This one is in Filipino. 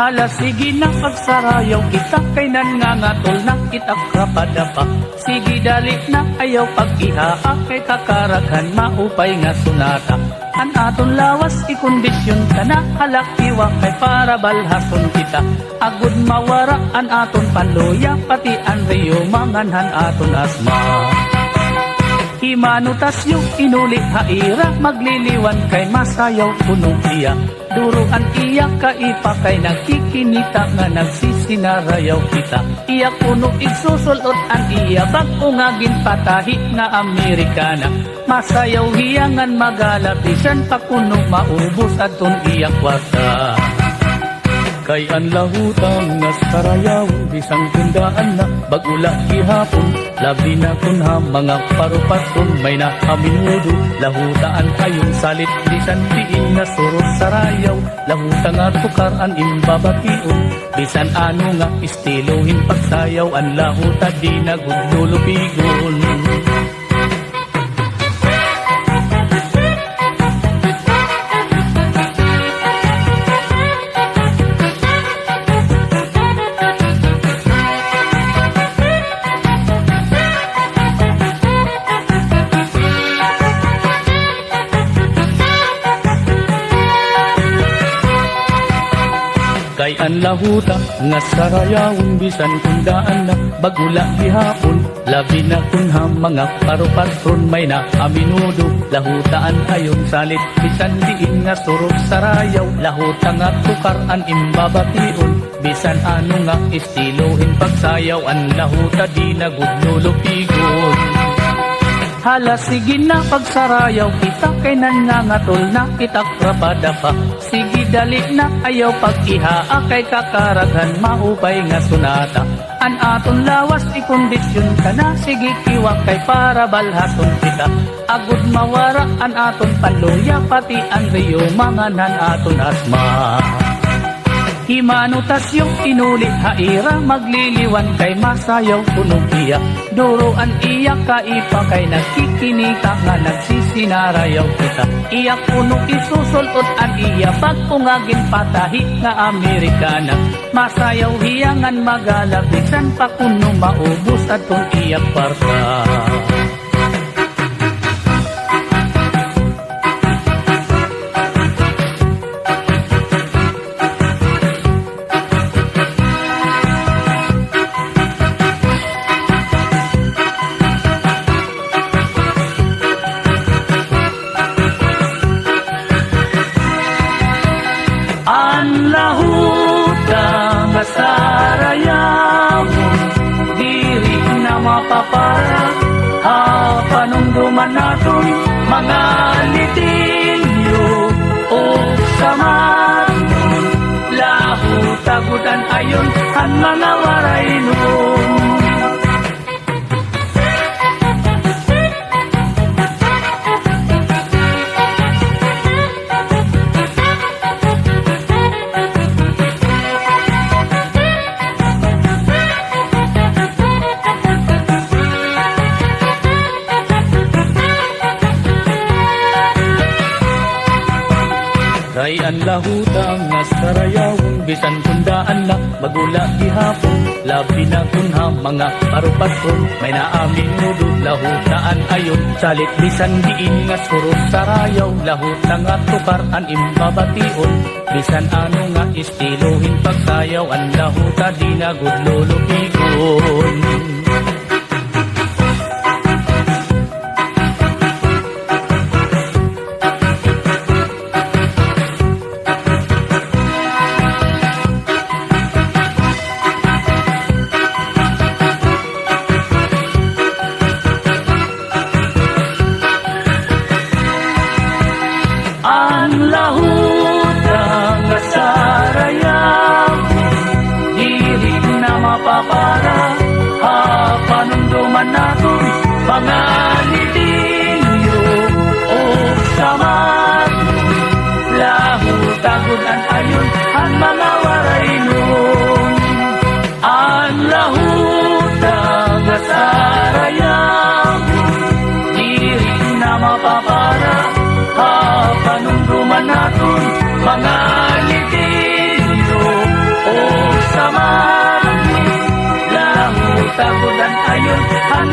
Hala sige na pagsarayaw kita kay nangangatol na kita krapadapa. Sige dali na ayaw pag-ihaa kay kakaraghan maupay nga sunata. An aton lawas ikondisyon ka na halakiwa kay para balhason kita. Agud mawara an aton panloya pati an riyo manganhan aton asma. Imanutas yung inulit haira magliliwan kay masayaw punong iya. Duruan iya kaipa kay nagkikinita nga nagsisinarayaw kita. Iya kuno igsusulot an iya bago nga ginpatahi nga Amerikana. Masayaw hiyangan magalapisan pa kuno maubos aton iya kwarta. Kay an lahutang nga sarayaw bisang tundaan na bagula gihapon. Labi na kunha mga parupaton may nakaminudo. Lahutaan ayon salit bisan diin nga surot sarayaw. Lahutang nga tukar an imbabation. Bisan ano nga estilohin pagsayaw an lahuta di nagudlulubigon. Kay an lahuta nga sarayawon bisan kundaan na bagula gihapon. Labi na kunha mga parupatron may na aminudo. Lahutaan ayon salit bisan diin nga surot sarayaw. Lahuta nga tukar an imbabation. Bisan ano nga estilohin pagsayaw an lahuta di nagudlulupigon. Hala sige na pagsarayaw kita kay nangangatol na kita krapadapa. Sige dali na ayaw pag-ihaa kay kakaraghan maupay nga sunata. An aton lawas ikondisyon ka na sige kiwa kay para balhason kita. Agud mawara an aton panluya pati an riyo manganan aton asma. Himanutas yung inulit haira magliliwan kay masayaw punong iya. Duruan iya kaipa kay nagkikinika nga nagsisinarayaw kita. Iya kuno isusulot an iya bago nga ginpatahi nga Amerikana. Masayaw hiyangan magalapisan pa kuno maubos aton iya kwarta. An lahutang nga sarayawon diri na mapapara. Panungduman naton mga litilyo o samanon. Lahutagudan ayon ang mga waraynon. Kay an lahutang nga sarayawon bisan kundaan na magula gihapon. Labi na kunha mga parupatron may naaminudo. Lahutaan ayon salit bisan diin nga surot sarayaw. Lahuta nga tukar an imbabation. Bisan ano nga estilohin pagsayaw an lahuta di nagudlulupigon. Ang lahutang nga sarayawon diri na mapapara. Panungduman naton mga litilyo o samanon. Lahutagudan ayon ang mga waraynon. Ang lahutang nga sarayawon diri na mapapara. Panungduman naton mga litilyo tagudan ayon, han